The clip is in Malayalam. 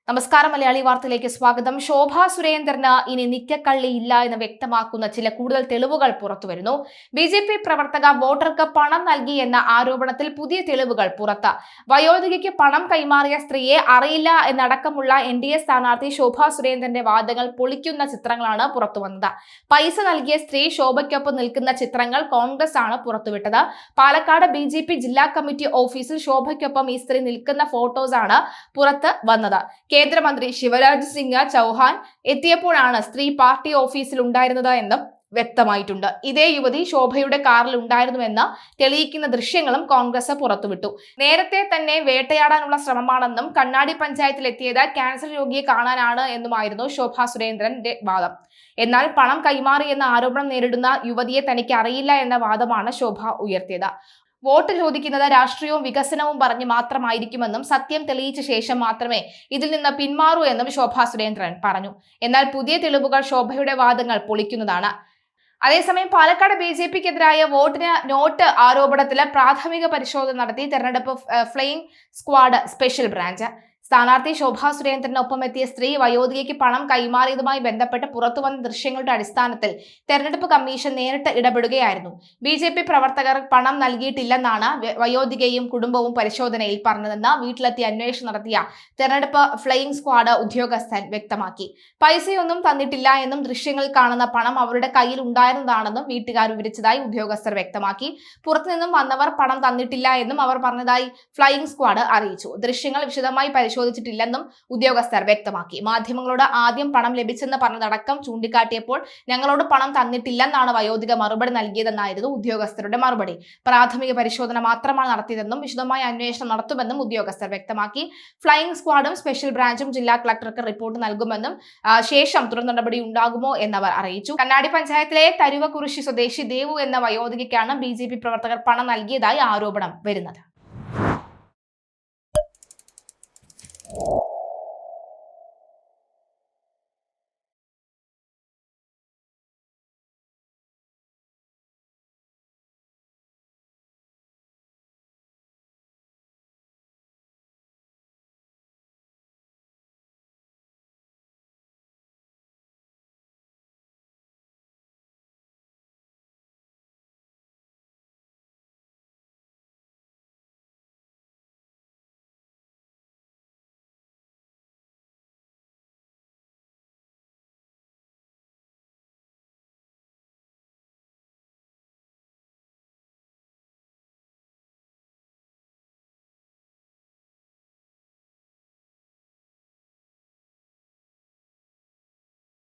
നമസ്കാരം, മലയാളി വാർത്തയിലേക്ക് സ്വാഗതം. ശോഭാ സുരേന്ദ്രന് ഇനി നിത്യക്കള്ളിയില്ല എന്ന് വ്യക്തമാക്കുന്ന ചില കൂടുതൽ തെളിവുകൾ പുറത്തുവരുന്നു. ബി.ജെ.പി. പ്രവർത്തക വോട്ടർക്ക് പണം നൽകി എന്ന ആരോപണത്തിൽ പുതിയ തെളിവുകൾ പുറത്ത്. വയോധികയ്ക്ക് പണം കൈമാറിയ സ്ത്രീയെ അറിയില്ല എന്നടക്കമുള്ള എൻ.ഡി.എ സ്ഥാനാർത്ഥി ശോഭാ സുരേന്ദ്രന്റെ വാദങ്ങൾ പൊളിക്കുന്ന ചിത്രങ്ങളാണ് പുറത്തുവന്നത്. പൈസ നൽകിയ സ്ത്രീ ശോഭയ്ക്കൊപ്പം നിൽക്കുന്ന ചിത്രങ്ങൾ കോൺഗ്രസ് ആണ് പുറത്തുവിട്ടത്. പാലക്കാട് ബി.ജെ.പി. ജില്ലാ കമ്മിറ്റി ഓഫീസിൽ ശോഭയ്ക്കൊപ്പം ഈ സ്ത്രീ നിൽക്കുന്ന ഫോട്ടോസാണ് പുറത്ത് വന്നത്. കേന്ദ്രമന്ത്രി ശിവരാജ് സിംഗ് ചൗഹാൻ എത്തിയപ്പോഴാണ് സ്ത്രീ പാർട്ടി ഓഫീസിൽ ഉണ്ടായിരുന്നത് എന്നും വ്യക്തമായിട്ടുണ്ട്. ഇതേ യുവതി ശോഭയുടെ കാറിൽ ഉണ്ടായിരുന്നുവെന്ന് തെളിയിക്കുന്ന ദൃശ്യങ്ങളും കോൺഗ്രസ് പുറത്തുവിട്ടു. നേരത്തെ തന്നെ വേട്ടയാടാനുള്ള ശ്രമമാണെന്നും കണ്ണാടി പഞ്ചായത്തിൽ എത്തിയത് ക്യാൻസർ രോഗിയെ കാണാനാണ് എന്നുമായിരുന്നു ശോഭാ സുരേന്ദ്രന്റെ വാദം. എന്നാൽ പണം കൈമാറിയെന്ന ആരോപണം നേരിടുന്ന യുവതിയെ തനിക്ക് അറിയില്ല എന്ന വാദമാണ് ശോഭ ഉയർത്തിയത്. വോട്ട് ചോദിക്കുന്നത് രാഷ്ട്രീയവും വികസനവും പറഞ്ഞ് മാത്രമായിരിക്കുമെന്നും സത്യം തെളിയിച്ച ശേഷം മാത്രമേ ഇതിൽ നിന്ന് പിന്മാറൂ എന്നും ശോഭാ സുരേന്ദ്രൻ പറഞ്ഞു. എന്നാൽ പുതിയ തെളിവുകൾ ശോഭയുടെ വാദങ്ങൾ പൊളിക്കുന്നതാണ്. അതേസമയം പാലക്കാട് ബി.ജെ.പിക്കെതിരായ വോട്ടിന് നോട്ട് ആരോപണത്തിൽ പ്രാഥമിക പരിശോധന നടത്തി തെരഞ്ഞെടുപ്പ് ഫ്ലൈയിംഗ് സ്ക്വാഡ് സ്പെഷ്യൽ ബ്രാഞ്ച്. സ്ഥാനാർത്ഥി ശോഭാ സുരേന്ദ്രനൊപ്പം എത്തിയ സ്ത്രീ വയോധികയ്ക്ക് പണം കൈമാറിയതുമായി ബന്ധപ്പെട്ട് പുറത്തുവന്ന ദൃശ്യങ്ങളുടെ അടിസ്ഥാനത്തിൽ തെരഞ്ഞെടുപ്പ് കമ്മീഷൻ നേരിട്ട് ഇടപെടുകയായിരുന്നു. ബി.ജെ.പി. പ്രവർത്തകർ പണം നൽകിയിട്ടില്ലെന്നാണ് വയോധികയും കുടുംബവും പരിശോധനയിൽ പറഞ്ഞതെന്ന് വീട്ടിലെത്തി അന്വേഷണം നടത്തിയ തെരഞ്ഞെടുപ്പ് ഫ്ലൈയിംഗ് സ്ക്വാഡ് ഉദ്യോഗസ്ഥൻ വ്യക്തമാക്കി. പൈസയൊന്നും തന്നിട്ടില്ല എന്നും ദൃശ്യങ്ങളിൽ കാണുന്ന പണം അവരുടെ കയ്യിൽ ഉണ്ടായിരുന്നതാണെന്നും വീട്ടുകാർ വിവരിച്ചതായി ഉദ്യോഗസ്ഥർ വ്യക്തമാക്കി. പുറത്തുനിന്നും വന്നവർ പണം തന്നിട്ടില്ല എന്നും അവർ പറഞ്ഞതായി ഫ്ലൈയിംഗ് സ്ക്വാഡ് അറിയിച്ചു. ദൃശ്യങ്ങൾ വിശദമായി പരിശോധിച്ചിട്ടില്ലെന്നും ഉദ്യോഗസ്ഥർ വ്യക്തമാക്കി. മാധ്യമങ്ങളോട് ആദ്യം പണം ലഭിച്ചെന്ന് പറഞ്ഞതടക്കം ചൂണ്ടിക്കാട്ടിയപ്പോൾ ഞങ്ങളോട് പണം തന്നിട്ടില്ലെന്നാണ് വയോധിക മറുപടി നൽകിയതെന്നായിരുന്നു ഉദ്യോഗസ്ഥരുടെ മറുപടി. പ്രാഥമിക പരിശോധന മാത്രമാണ് നടത്തിയതെന്നും വിശദമായ അന്വേഷണം നടത്തുമെന്നും ഉദ്യോഗസ്ഥർ വ്യക്തമാക്കി. ഫ്ലൈയിംഗ് സ്ക്വാഡും സ്പെഷ്യൽ ബ്രാഞ്ചും ജില്ലാ കളക്ടർക്ക് റിപ്പോർട്ട് നൽകുമെന്നും ശേഷം തുടർ നടപടി ഉണ്ടാകുമോ എന്നവർ അറിയിച്ചു. കണ്ണാടി പഞ്ചായത്തിലെ തരുവക്കുറിശി സ്വദേശി ദേവു എന്ന വയോധികയ്ക്കാണ് ബി.ജെ.പി. പ്രവർത്തകർ പണം നൽകിയതായി ആരോപണം വരുന്നത്.